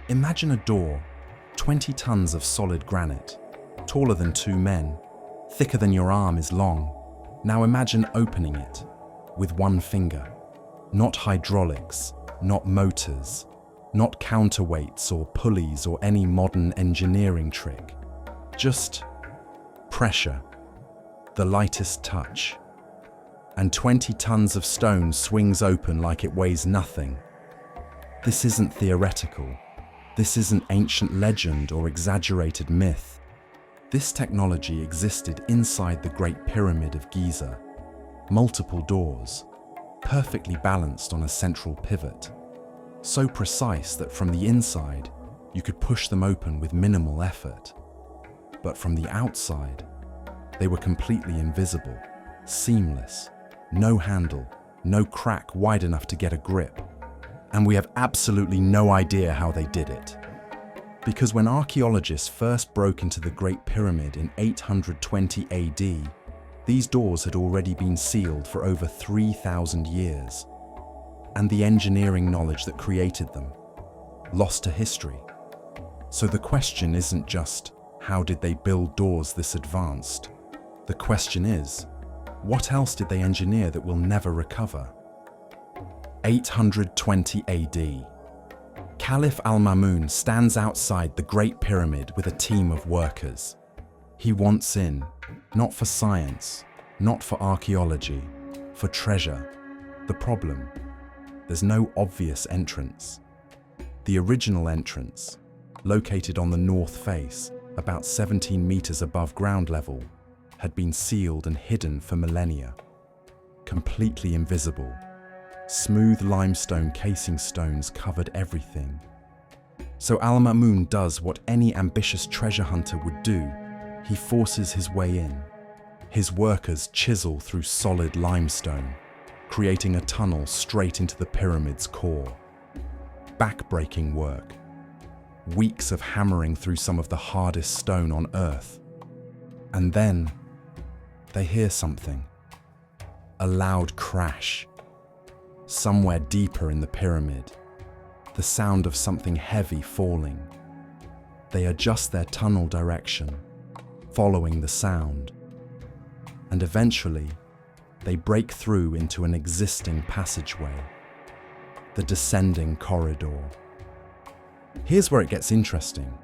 Imagine a door, 20 tons of solid granite, taller than 2 men, thicker than your arm is long. Now imagine opening it with 1 finger. Not hydraulics, not motors, not counterweights or pulleys or any modern engineering trick. Just pressure, the lightest touch. And 20 tons of stone swings open like it weighs nothing. This isn't theoretical. This isn't ancient legend or exaggerated myth. This technology existed inside the Great Pyramid of Giza. Multiple doors, perfectly balanced on a central pivot. So precise that from the inside, you could push them open with minimal effort. But from the outside, they were completely invisible, seamless, no handle, no crack wide enough to get a grip. And we have absolutely no idea how they did it. Because when archaeologists first broke into the Great Pyramid in 820 AD, these doors had already been sealed for over 3,000 years. And the engineering knowledge that created them, lost to history. So the question isn't just, how did they build doors this advanced? The question is, what else did they engineer that we'll never recover? 820 AD. Caliph Al-Ma'mun stands outside the Great Pyramid with a team of workers. He wants in, not for science, not for archaeology, for treasure. The problem? There's no obvious entrance. The original entrance, located on the north face, about 17 meters above ground level, had been sealed and hidden for millennia. Completely invisible. Smooth limestone casing stones covered everything. So Al-Ma'mun does what any ambitious treasure hunter would do. He forces his way in. His workers chisel through solid limestone, creating a tunnel straight into the pyramid's core. Back-breaking work. Weeks of hammering through some of the hardest stone on Earth. And then, they hear something. A loud crash. Somewhere deeper in the pyramid. The sound of something heavy falling. They adjust their tunnel direction, following the sound. And eventually, they break through into an existing passageway. The descending corridor. Here's where it gets interesting.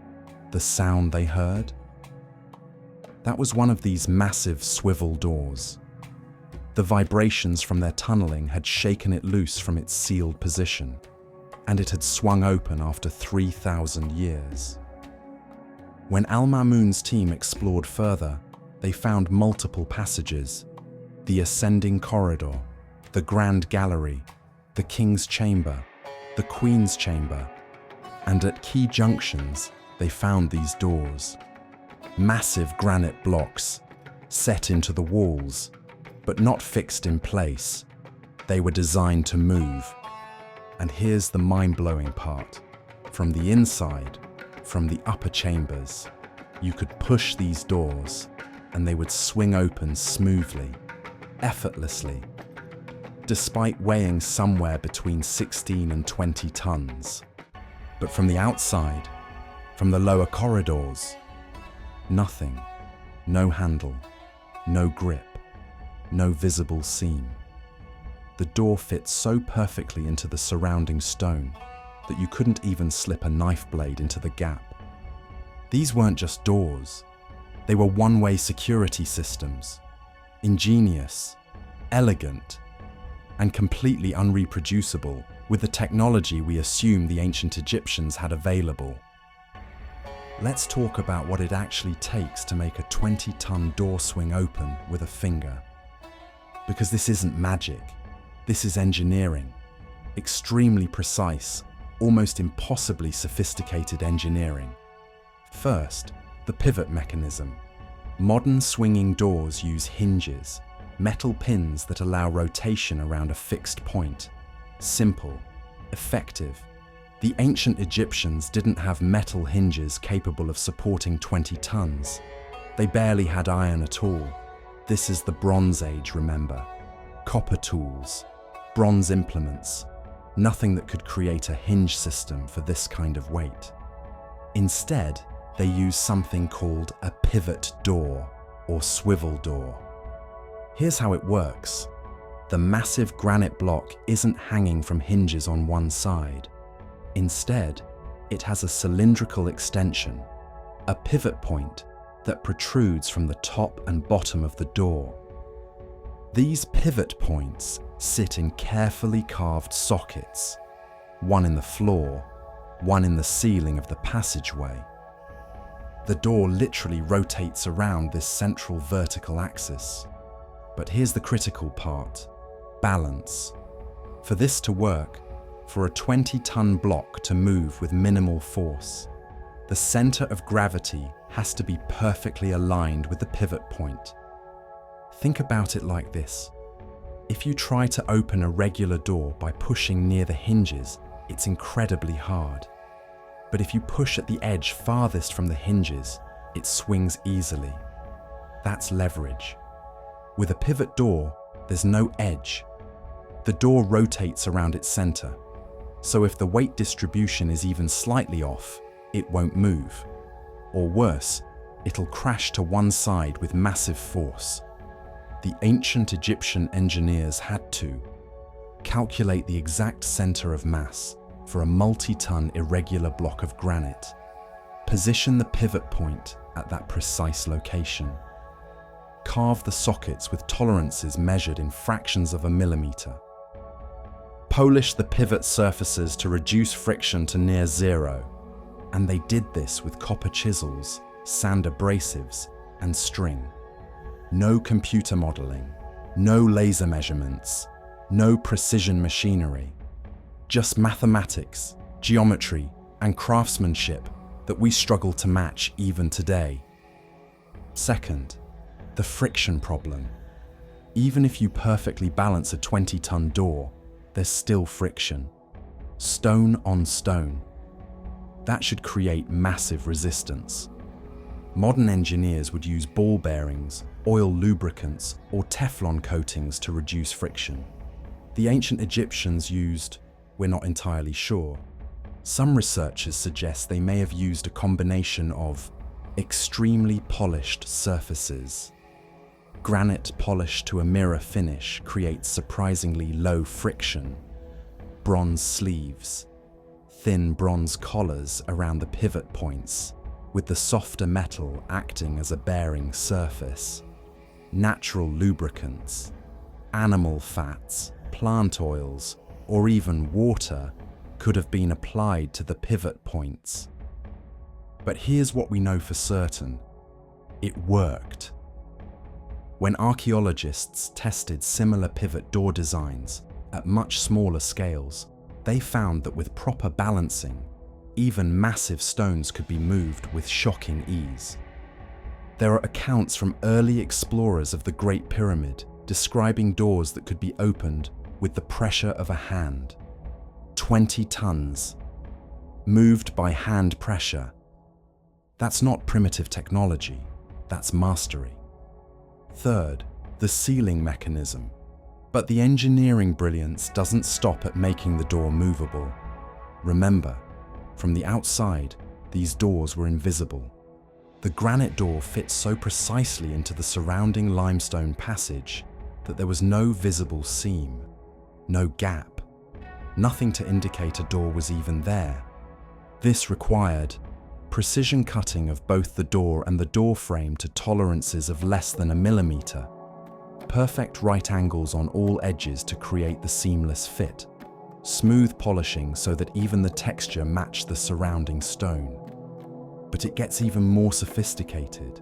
The sound they heard? That was one of these massive swivel doors. The vibrations from their tunneling had shaken it loose from its sealed position, and it had swung open after 3,000 years. When Al-Ma'mun's team explored further, they found multiple passages: the ascending corridor, the grand gallery, the king's chamber, the queen's chamber, and at key junctions, they found these doors. Massive granite blocks, set into the walls, but not fixed in place. They were designed to move. And here's the mind-blowing part. From the inside, from the upper chambers, you could push these doors and they would swing open smoothly, effortlessly, despite weighing somewhere between 16 and 20 tons. But from the outside, from the lower corridors, nothing, no handle, no grip, no visible seam. The door fits so perfectly into the surrounding stone that you couldn't even slip a knife blade into the gap. These weren't just doors, they were one-way security systems, ingenious, elegant, and completely unreproducible with the technology we assume the ancient Egyptians had available. Let's talk about what it actually takes to make a 20-ton door swing open with a finger. Because this isn't magic, this is engineering. Extremely precise, almost impossibly sophisticated engineering. First, the pivot mechanism. Modern swinging doors use hinges, metal pins that allow rotation around a fixed point. Simple, effective. The ancient Egyptians didn't have metal hinges capable of supporting 20 tons. They barely had iron at all. This is the Bronze Age, remember. Copper tools, bronze implements, nothing that could create a hinge system for this kind of weight. Instead, they use something called a pivot door or swivel door. Here's how it works. The massive granite block isn't hanging from hinges on one side. Instead, it has a cylindrical extension, a pivot point that protrudes from the top and bottom of the door. These pivot points sit in carefully carved sockets, one in the floor, one in the ceiling of the passageway. The door literally rotates around this central vertical axis. But here's the critical part: balance. For this to work, for a 20-ton block to move with minimal force, the center of gravity has to be perfectly aligned with the pivot point. Think about it like this. If you try to open a regular door by pushing near the hinges, it's incredibly hard. But if you push at the edge farthest from the hinges, it swings easily. That's leverage. With a pivot door, there's no edge. The door rotates around its center, so if the weight distribution is even slightly off, it won't move. Or worse, it'll crash to one side with massive force. The ancient Egyptian engineers had to calculate the exact center of mass for a multi-ton irregular block of granite, position the pivot point at that precise location, carve the sockets with tolerances measured in fractions of a millimeter, polish the pivot surfaces to reduce friction to near zero, and they did this with copper chisels, sand abrasives, and string. No computer modeling, no laser measurements, no precision machinery. Just mathematics, geometry, and craftsmanship that we struggle to match even today. Second, the friction problem. Even if you perfectly balance a 20-ton door, there's still friction. Stone on stone. That should create massive resistance. Modern engineers would use ball bearings, oil lubricants, or Teflon coatings to reduce friction. The ancient Egyptians used, we're not entirely sure. Some researchers suggest they may have used a combination of extremely polished surfaces. Granite polished to a mirror finish creates surprisingly low friction. Bronze sleeves, thin bronze collars around the pivot points, with the softer metal acting as a bearing surface. Natural lubricants, animal fats, plant oils, or even water could have been applied to the pivot points. But here's what we know for certain. It worked. When archaeologists tested similar pivot door designs at much smaller scales, they found that with proper balancing, even massive stones could be moved with shocking ease. There are accounts from early explorers of the Great Pyramid describing doors that could be opened with the pressure of a hand. 20 tons, moved by hand pressure. That's not primitive technology, that's mastery. Third, the sealing mechanism. But the engineering brilliance doesn't stop at making the door movable. Remember, from the outside, these doors were invisible. The granite door fits so precisely into the surrounding limestone passage that there was no visible seam, no gap, nothing to indicate a door was even there. This required precision cutting of both the door and the door frame to tolerances of less than a millimeter, perfect right angles on all edges to create the seamless fit, smooth polishing so that even the texture matched the surrounding stone. But it gets even more sophisticated.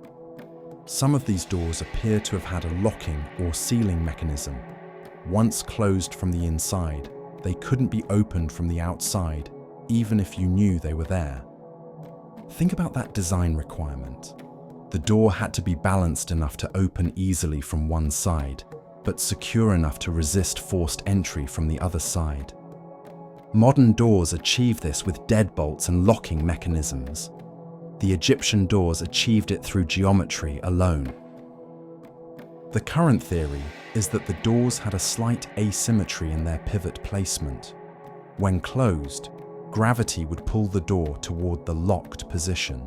Some of these doors appear to have had a locking or sealing mechanism. Once closed from the inside, they couldn't be opened from the outside, even if you knew they were there. Think about that design requirement. The door had to be balanced enough to open easily from one side, but secure enough to resist forced entry from the other side. Modern doors achieve this with deadbolts and locking mechanisms. The Egyptian doors achieved it through geometry alone. The current theory is that the doors had a slight asymmetry in their pivot placement. When closed, gravity would pull the door toward the locked position.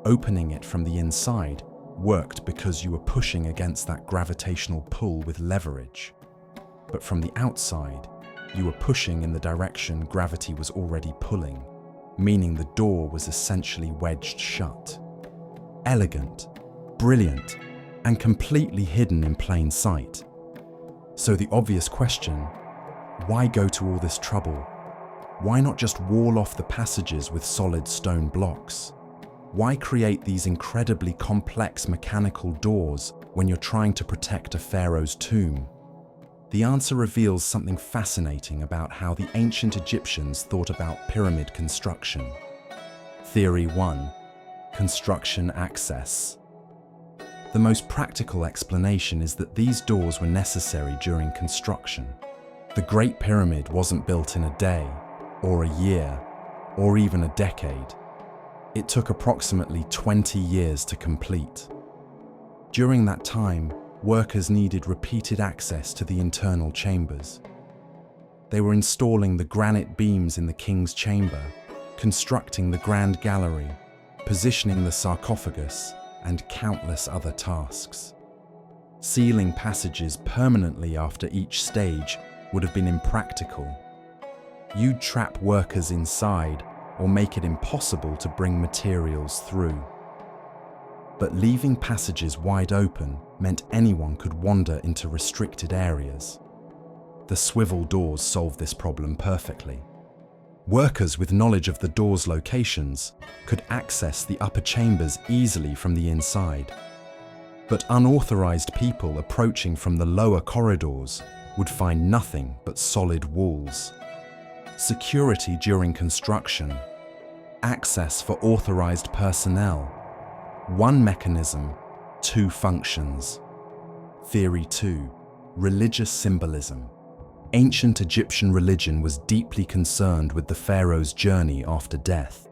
Opening it from the inside worked because you were pushing against that gravitational pull with leverage. But from the outside, you were pushing in the direction gravity was already pulling, meaning the door was essentially wedged shut. Elegant, brilliant, and completely hidden in plain sight. So the obvious question, why go to all this trouble? Why not just wall off the passages with solid stone blocks? Why create these incredibly complex mechanical doors when you're trying to protect a pharaoh's tomb? The answer reveals something fascinating about how the ancient Egyptians thought about pyramid construction. Theory 1. Construction access. The most practical explanation is that these doors were necessary during construction. The Great Pyramid wasn't built in a day, or a year, or even a decade. It took approximately 20 years to complete. During that time, workers needed repeated access to the internal chambers. They were installing the granite beams in the king's chamber, constructing the grand gallery, positioning the sarcophagus, and countless other tasks. Sealing passages permanently after each stage would have been impractical. You'd trap workers inside or make it impossible to bring materials through. But leaving passages wide open meant anyone could wander into restricted areas. The swivel doors solved this problem perfectly. Workers with knowledge of the doors' locations could access the upper chambers easily from the inside. But unauthorized people approaching from the lower corridors would find nothing but solid walls. Security during construction. Access for authorized personnel. One mechanism, two functions. Theory 2. Religious symbolism. Ancient Egyptian religion was deeply concerned with the pharaoh's journey after death.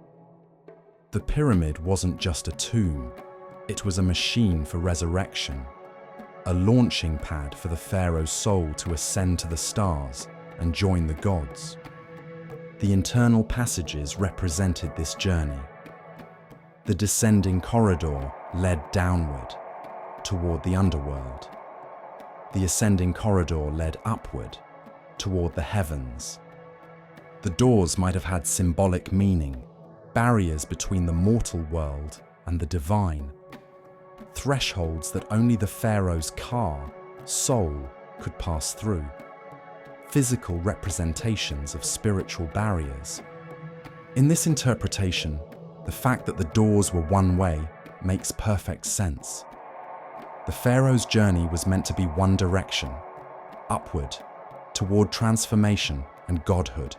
The pyramid wasn't just a tomb, it was a machine for resurrection, a launching pad for the pharaoh's soul to ascend to the stars and join the gods. The internal passages represented this journey. The descending corridor led downward, toward the underworld. The ascending corridor led upward, toward the heavens. The doors might have had symbolic meaning, barriers between the mortal world and the divine, thresholds that only the pharaoh's soul, could pass through, physical representations of spiritual barriers. In this interpretation, the fact that the doors were one way makes perfect sense. The pharaoh's journey was meant to be one direction, upward, toward transformation and godhood.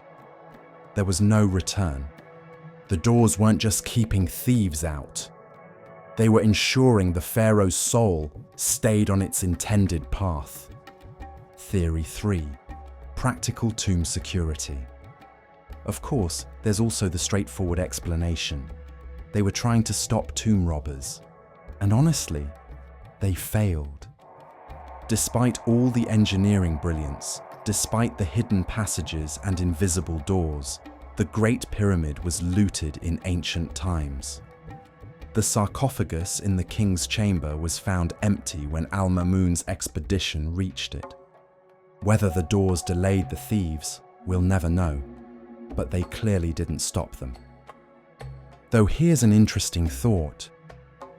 There was no return. The doors weren't just keeping thieves out. They were ensuring the pharaoh's soul stayed on its intended path. Theory 3. Practical tomb security. Of course, there's also the straightforward explanation. They were trying to stop tomb robbers. And honestly, they failed. Despite all the engineering brilliance, despite the hidden passages and invisible doors, the Great Pyramid was looted in ancient times. The sarcophagus in the king's chamber was found empty when Al-Ma'mun's expedition reached it. Whether the doors delayed the thieves, we'll never know, but they clearly didn't stop them. Though here's an interesting thought.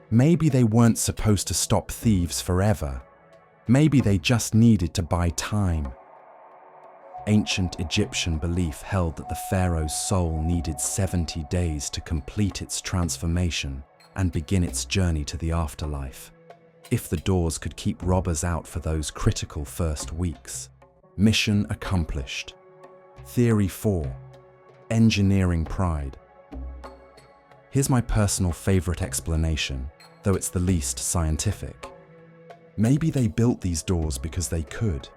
Maybe they weren't supposed to stop thieves forever. Maybe they just needed to buy time. Ancient Egyptian belief held that the pharaoh's soul needed 70 days to complete its transformation and begin its journey to the afterlife. If the doors could keep robbers out for those critical first weeks, mission accomplished. Theory 4. Engineering pride. Here's my personal favorite explanation, though it's the least scientific. Maybe they built these doors because they could.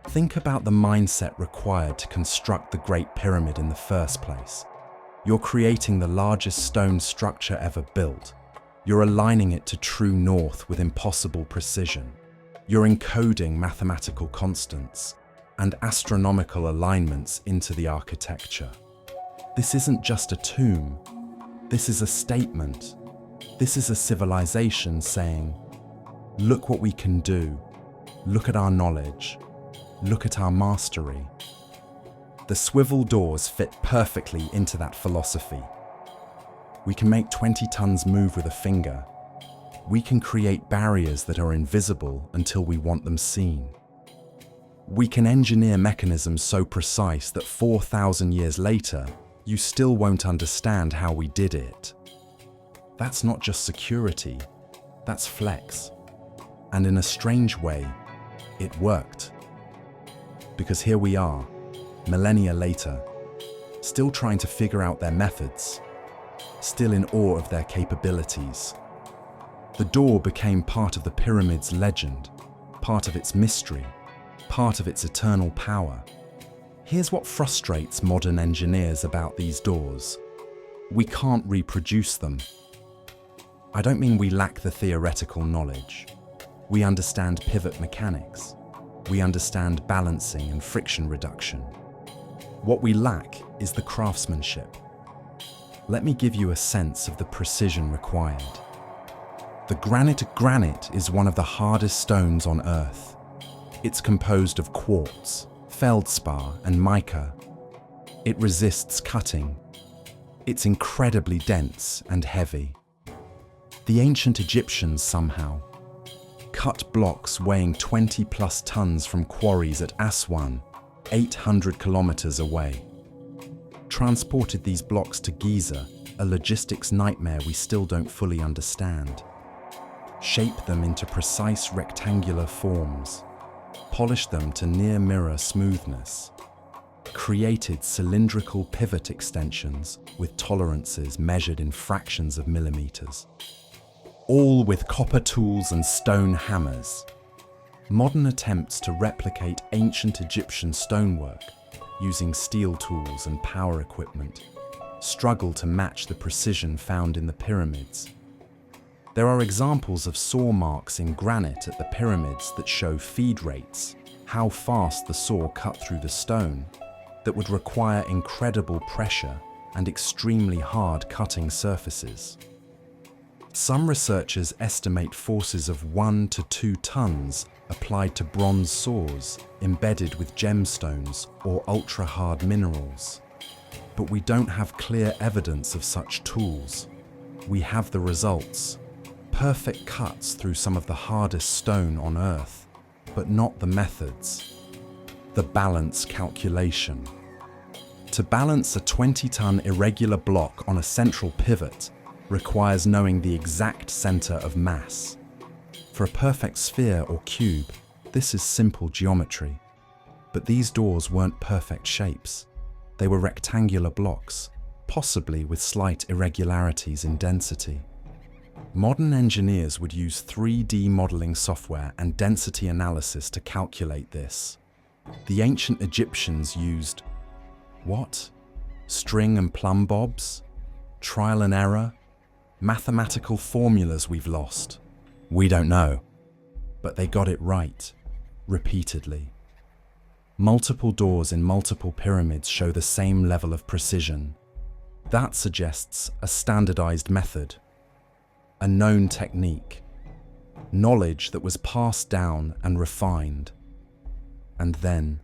Think about the mindset required to construct the Great Pyramid in the first place. You're creating the largest stone structure ever built. You're aligning it to true north with impossible precision. You're encoding mathematical constants. and astronomical alignments into the architecture. This isn't just a tomb. This is a statement. This is a civilization saying, look what we can do. Look at our knowledge. Look at our mastery. The swivel doors fit perfectly into that philosophy. We can make 20 tons move with a finger. We can create barriers that are invisible until we want them seen. We can engineer mechanisms so precise that 4,000 years later, you still won't understand how we did it. That's not just security, that's flex. And in a strange way, it worked. Because here we are, millennia later, still trying to figure out their methods, still in awe of their capabilities. The door became part of the pyramid's legend, part of its mystery, part of its eternal power. Here's what frustrates modern engineers about these doors. We can't reproduce them. I don't mean we lack the theoretical knowledge. We understand pivot mechanics. We understand balancing and friction reduction. What we lack is the craftsmanship. Let me give you a sense of the precision required. The granite is one of the hardest stones on Earth. It's composed of quartz, feldspar, and mica. It resists cutting. It's incredibly dense and heavy. The ancient Egyptians somehow cut blocks weighing 20+ tons from quarries at Aswan, 800 kilometers away. Transported these blocks to Giza, a logistics nightmare we still don't fully understand. Shaped them into precise rectangular forms. Polished them to near-mirror smoothness. Created cylindrical pivot extensions with tolerances measured in fractions of millimeters. All with copper tools and stone hammers. Modern attempts to replicate ancient Egyptian stonework using steel tools and power equipment struggle to match the precision found in the pyramids. There are examples of saw marks in granite at the pyramids that show feed rates, how fast the saw cut through the stone, that would require incredible pressure and extremely hard cutting surfaces. Some researchers estimate forces of 1 to 2 tons applied to bronze saws embedded with gemstones or ultra-hard minerals. But we don't have clear evidence of such tools. We have the results. Perfect cuts through some of the hardest stone on Earth, but not the methods. The balance calculation. To balance a 20-ton irregular block on a central pivot requires knowing the exact center of mass. For a perfect sphere or cube, this is simple geometry. But these doors weren't perfect shapes. They were rectangular blocks, possibly with slight irregularities in density. Modern engineers would use 3D modeling software and density analysis to calculate this. The ancient Egyptians used what? String and plumb bobs? Trial and error? Mathematical formulas we've lost? We don't know. But they got it right, repeatedly. Multiple doors in multiple pyramids show the same level of precision. That suggests a standardized method, a known technique, knowledge that was passed down and refined, and then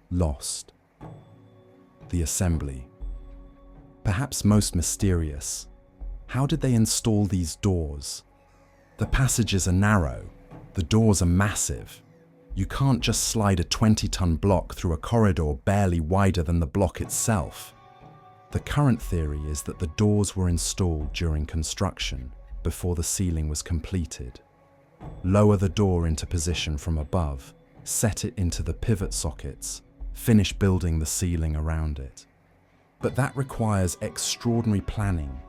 lost. The assembly. Perhaps most mysterious. How did they install these doors? The passages are narrow, the doors are massive. You can't just slide a 20-ton block through a corridor barely wider than the block itself. The current theory is that the doors were installed during construction, before the ceiling was completed. Lower the door into position from above, set it into the pivot sockets, finish building the ceiling around it. But that requires extraordinary planning.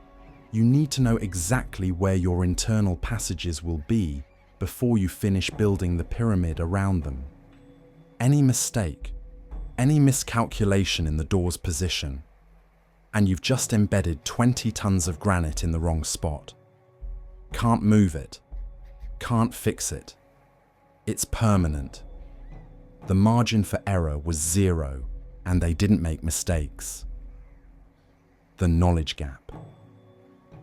You need to know exactly where your internal passages will be before you finish building the pyramid around them. Any mistake, any miscalculation in the door's position, and you've just embedded 20 tons of granite in the wrong spot. Can't move it, can't fix it. It's permanent. The margin for error was zero, and they didn't make mistakes. The knowledge gap.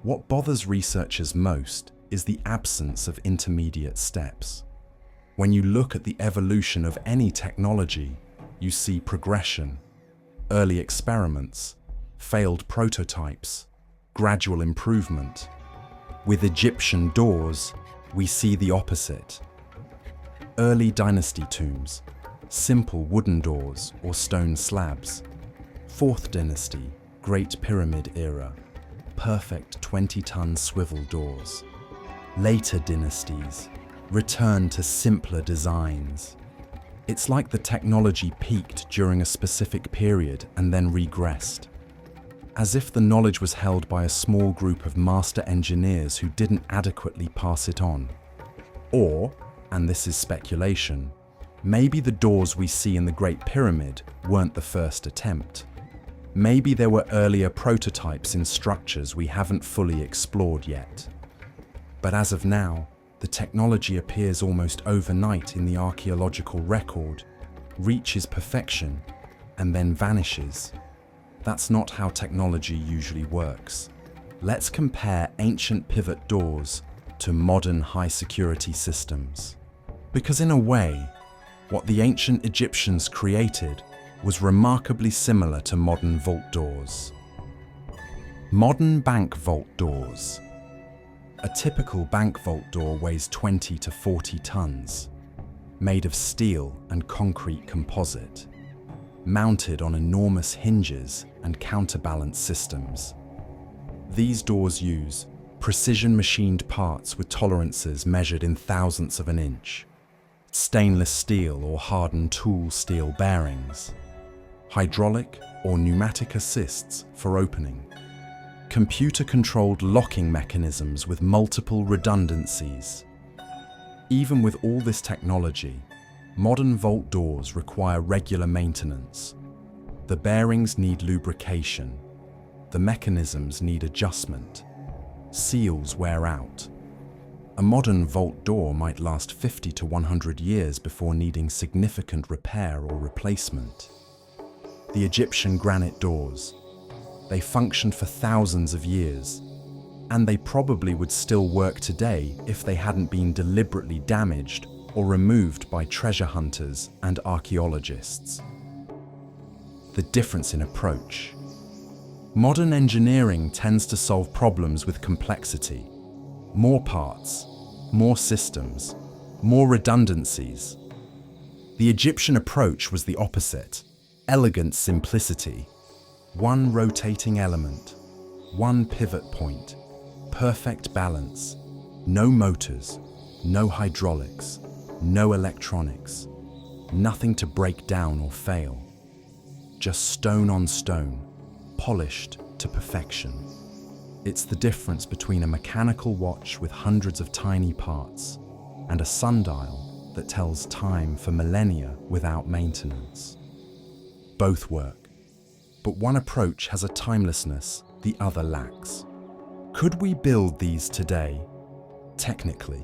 What bothers researchers most is the absence of intermediate steps. When you look at the evolution of any technology, you see progression, early experiments, failed prototypes, gradual improvement. With Egyptian doors, we see the opposite. Early dynasty tombs, simple wooden doors or stone slabs. 4th dynasty, Great Pyramid era, perfect 20-ton swivel doors. Later dynasties, return to simpler designs. It's like the technology peaked during a specific period and then regressed, as if the knowledge was held by a small group of master engineers who didn't adequately pass it on. Or, and this is speculation, maybe the doors we see in the Great Pyramid weren't the first attempt. Maybe there were earlier prototypes in structures we haven't fully explored yet. But as of now, the technology appears almost overnight in the archaeological record, reaches perfection, and then vanishes. That's not how technology usually works. Let's compare ancient pivot doors to modern high-security systems. Because in a way, what the ancient Egyptians created was remarkably similar to modern vault doors. Modern bank vault doors. A typical bank vault door weighs 20 to 40 tons, made of steel and concrete composite, mounted on enormous hinges and counterbalance systems. These doors use precision-machined parts with tolerances measured in thousandths of an inch, stainless steel or hardened tool steel bearings, hydraulic or pneumatic assists for opening, computer-controlled locking mechanisms with multiple redundancies. Even with all this technology, modern vault doors require regular maintenance. The bearings need lubrication, the mechanisms need adjustment, seals wear out. A modern vault door might last 50 to 100 years before needing significant repair or replacement. The Egyptian granite doors. They functioned for thousands of years, and they probably would still work today if they hadn't been deliberately damaged or removed by treasure hunters and archaeologists. The difference in approach. Modern engineering tends to solve problems with complexity. More parts, more systems, more redundancies. The Egyptian approach was the opposite. Elegant simplicity. One rotating element, one pivot point, perfect balance, no motors, no hydraulics, no electronics, nothing to break down or fail. Just stone on stone, polished to perfection. It's the difference between a mechanical watch with hundreds of tiny parts and a sundial that tells time for millennia without maintenance. Both work, but one approach has a timelessness the other lacks. Could we build these today? Technically,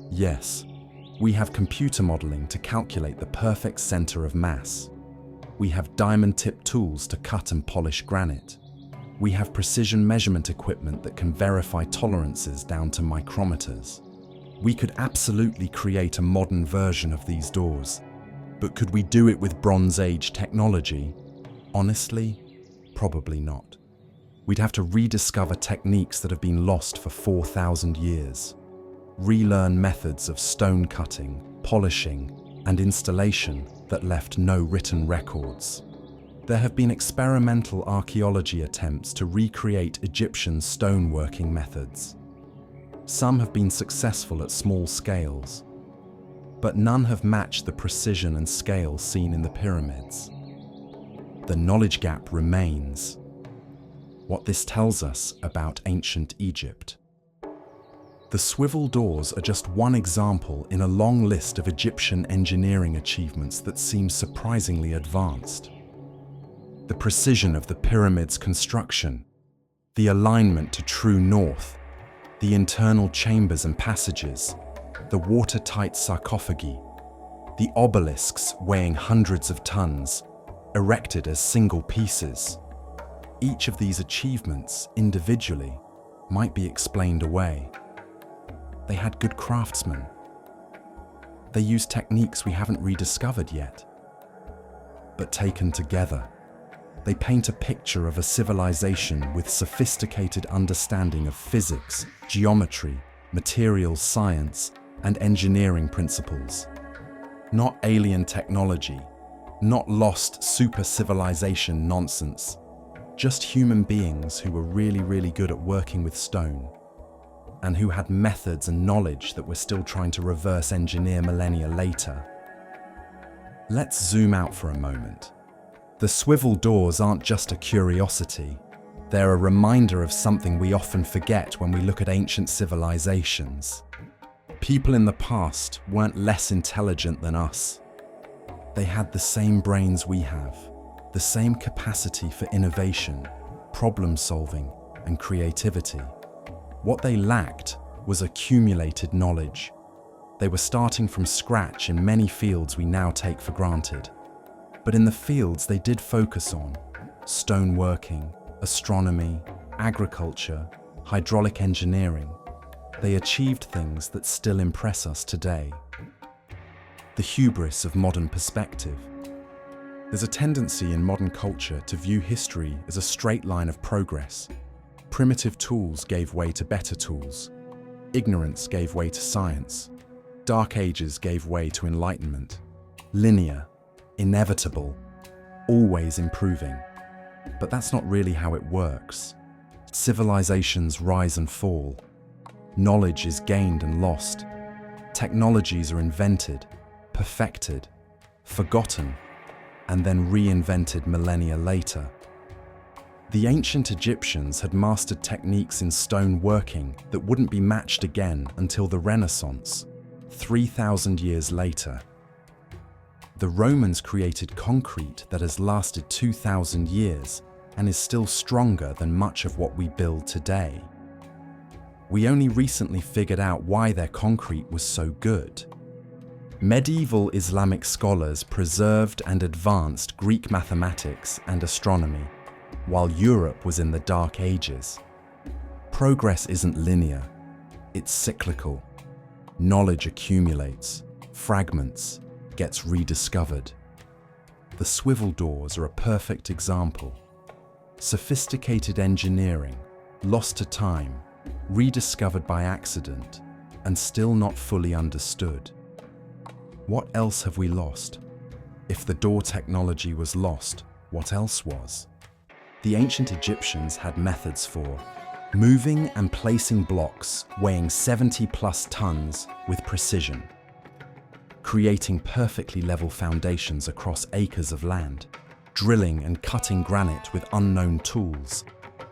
yes. We have computer modeling to calculate the perfect center of mass. We have diamond-tipped tools to cut and polish granite. We have precision measurement equipment that can verify tolerances down to micrometers. We could absolutely create a modern version of these doors. But could we do it with Bronze Age technology? Honestly, probably not. We'd have to rediscover techniques that have been lost for 4,000 years. Relearn methods of stone cutting, polishing, and installation that left no written records. There have been experimental archaeology attempts to recreate Egyptian stoneworking methods. Some have been successful at small scales, but none have matched the precision and scale seen in the pyramids. The knowledge gap remains. What this tells us about ancient Egypt. The swivel doors are just one example in a long list of Egyptian engineering achievements that seem surprisingly advanced. The precision of the pyramid's construction, the alignment to true north, the internal chambers and passages, the watertight sarcophagi. the obelisks weighing hundreds of tons, erected as single pieces. Each of these achievements, individually, might be explained away. They had good craftsmen. They used techniques we haven't rediscovered yet. But taken together, they paint a picture of a civilization with sophisticated understanding of physics, geometry, materials science, and engineering principles. Not alien technology, not lost super civilization nonsense, just human beings who were really good at working with stone, and who had methods and knowledge that we're still trying to reverse engineer millennia later. Let's zoom out for a moment. The swivel doors aren't just a curiosity. They're a reminder of something we often forget when we look at ancient civilizations. People in the past weren't less intelligent than us. They had the same brains we have, the same capacity for innovation, problem solving, and creativity. What they lacked was accumulated knowledge. They were starting from scratch in many fields we now take for granted. But in the fields they did focus on, stoneworking, astronomy, agriculture, hydraulic engineering, they achieved things that still impress us today. The hubris of modern perspective. There's a tendency in modern culture to view history as a straight line of progress. Primitive tools gave way to better tools. Ignorance gave way to science. Dark ages gave way to enlightenment. Linear, inevitable, always improving. But that's not really how it works. Civilizations rise and fall. Knowledge is gained and lost. Technologies are invented, perfected, forgotten, and then reinvented millennia later. The ancient Egyptians had mastered techniques in stone working that wouldn't be matched again until the Renaissance, 3,000 years later. The Romans created concrete that has lasted 2,000 years and is still stronger than much of what we build today. We only recently figured out why their concrete was so good. Medieval Islamic scholars preserved and advanced Greek mathematics and astronomy, while Europe was in the Dark Ages. Progress isn't linear, it's cyclical. Knowledge accumulates, fragments, gets rediscovered. The swivel doors are a perfect example. Sophisticated engineering, lost to time, rediscovered by accident, and still not fully understood. What else have we lost? If the door technology was lost, what else was? The ancient Egyptians had methods for moving and placing blocks weighing 70+ tons with precision, creating perfectly level foundations across acres of land, drilling and cutting granite with unknown tools,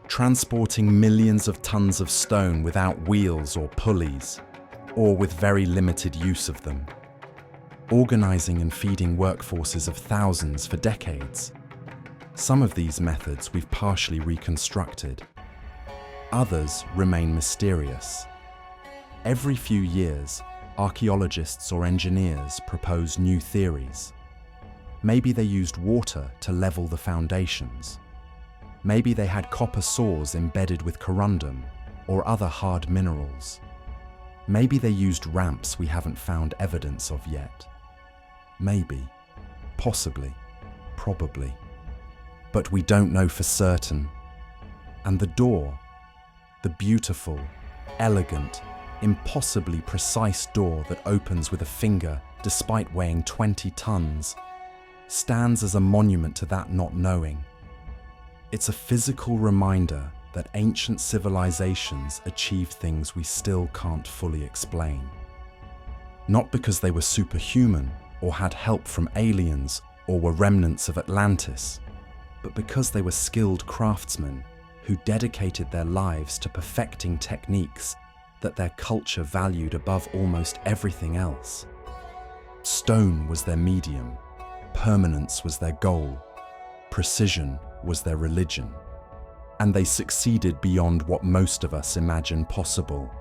transporting millions of tons of stone without wheels or pulleys, or with very limited use of them, organizing and feeding workforces of thousands for decades. Some of these methods we've partially reconstructed. Others remain mysterious. Every few years, archaeologists or engineers propose new theories. Maybe they used water to level the foundations. Maybe they had copper saws embedded with corundum or other hard minerals. Maybe they used ramps we haven't found evidence of yet. Maybe, possibly, probably. But we don't know for certain. And the door, the beautiful, elegant, impossibly precise door that opens with a finger despite weighing 20 tons, stands as a monument to that not knowing. It's a physical reminder that ancient civilizations achieved things we still can't fully explain. Not because they were superhuman or had help from aliens or were remnants of Atlantis, but because they were skilled craftsmen who dedicated their lives to perfecting techniques that their culture valued above almost everything else. Stone was their medium, permanence was their goal, precision was their religion, and they succeeded beyond what most of us imagine possible.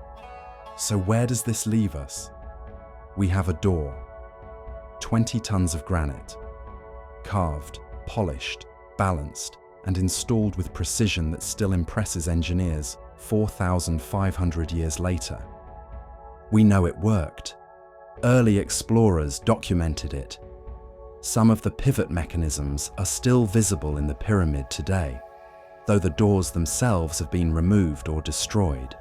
So where does this leave us? We have a door. 20 tons of granite, carved, polished, balanced, and installed with precision that still impresses engineers 4,500 years later. We know it worked. Early explorers documented it. Some of the pivot mechanisms are still visible in the pyramid today, though the doors themselves have been removed or destroyed.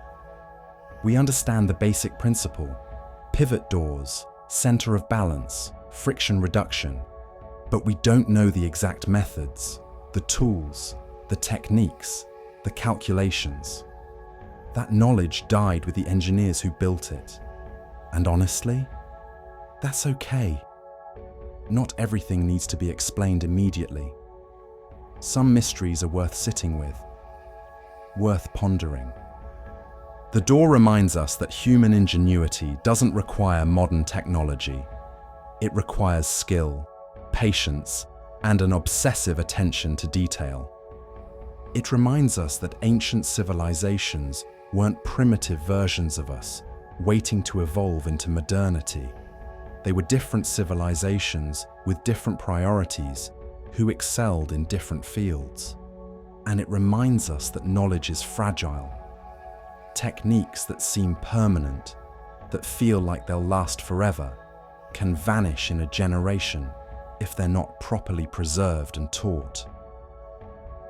We understand the basic principle: pivot doors, center of balance, friction reduction, but we don't know the exact methods, the tools, the techniques, the calculations. That knowledge died with the engineers who built it. And honestly, that's okay. Not everything needs to be explained immediately. Some mysteries are worth sitting with, worth pondering. The door reminds us that human ingenuity doesn't require modern technology. It requires skill, patience, and an obsessive attention to detail. It reminds us that ancient civilizations weren't primitive versions of us, waiting to evolve into modernity. They were different civilizations with different priorities, who excelled in different fields. And it reminds us that knowledge is fragile. Techniques that seem permanent, that feel like they'll last forever, can vanish in a generation if they're not properly preserved and taught.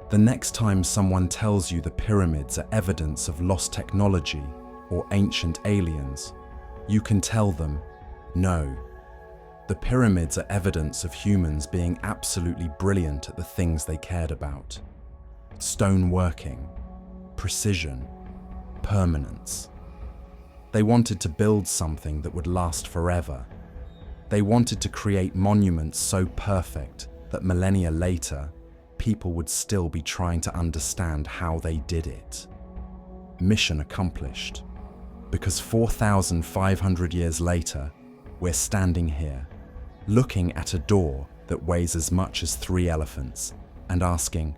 The next time someone tells you the pyramids are evidence of lost technology or ancient aliens, you can tell them, no. The pyramids are evidence of humans being absolutely brilliant at the things they cared about. Stone working, precision, permanence. They wanted to build something that would last forever. They wanted to create monuments so perfect that millennia later, people would still be trying to understand how they did it. Mission accomplished. Because 4,500 years later, we're standing here, looking at a door that weighs as much as 3 elephants, and asking,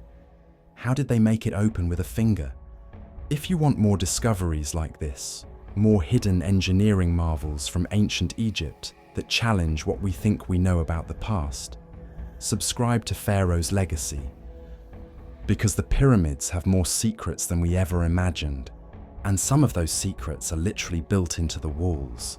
how did they make it open with a finger? If you want more discoveries like this, more hidden engineering marvels from ancient Egypt that challenge what we think we know about the past, subscribe to Pharaoh's Legacy. Because the pyramids have more secrets than we ever imagined, and some of those secrets are literally built into the walls.